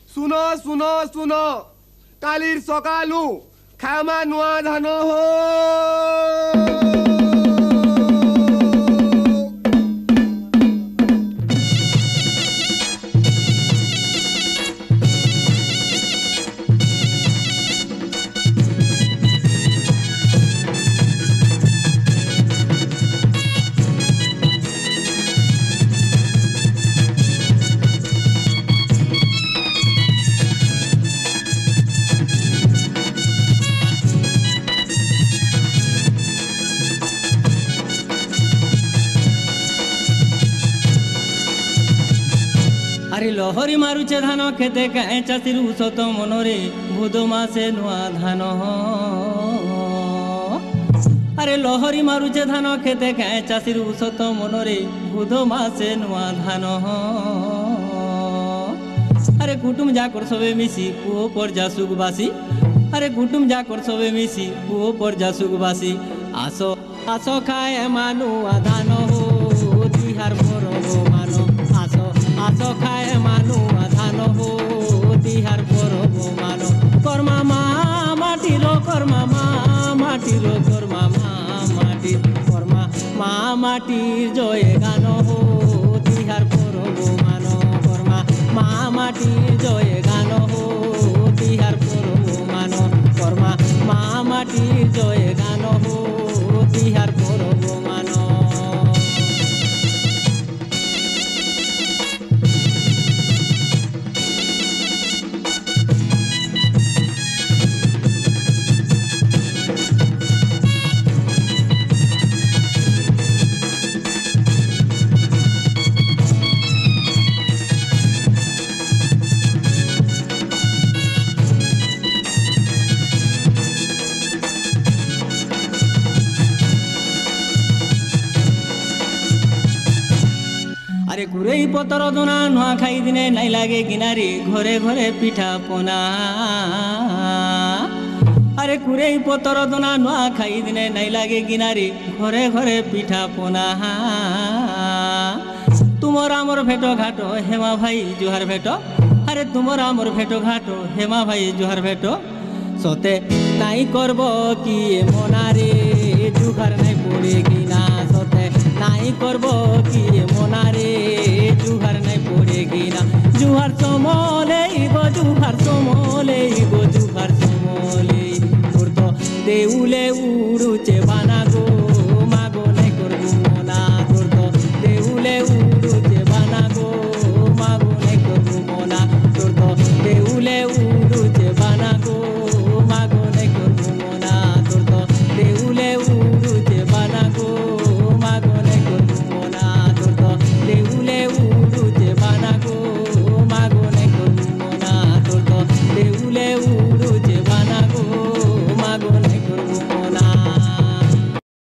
শুনো শুনো শুনো কালির সকালু খামা নুয়া ধান হো আরে লহরি মারুছে ধান খেতে গায়ে চাষির উষত মনরে ভুদ মাসে নুয়া ধান আরে লহরি মারুছে ধান খেতে গায়ে চাষির উষত মনরে ভুদ মাসে নুয়া ধান আরে কুটুম যা কর সবে মিশি পুও পর যা সুখবাসী আরে কুটুম যা কর সবে মিশি পুও পর যা সুখবাসী আসো আসো খায় মানুয়া ধান হো তিহার পরব মানো আসো আসো খায় মানুয়া ধান হো তিহার পরব মানো কর্মা মা মাটির কর্মা মা মাটির কর্মা মা মাটির কর্মা মা মাটির জয় গান হো তিহার পরব মানো কর্মা মা মাটির জয় গান হো তিহার পরব মানো কর্মা মা মাটির জয় গান হো তিহার পরব মানো আরে কুড়েই পতর দোনা নোয়া খাই দিনে নাই লাগে গিনারি ঘরে ঘরে পিঠা পোনা আরে কুড়েই পতর দোনা নোয়া খাই দিনে নাই লাগে গিনারি ঘরে ঘরে পিঠা পোনা তুমর আমর ভেটো ঘাটো হেমা ভাই জুহার ভেটো আরে তুমর আমর ভেটো ঘাটো হেমা ভাই জুহার ভেটো সতে তাই করব কি মনারে জুহার নাই পড়ে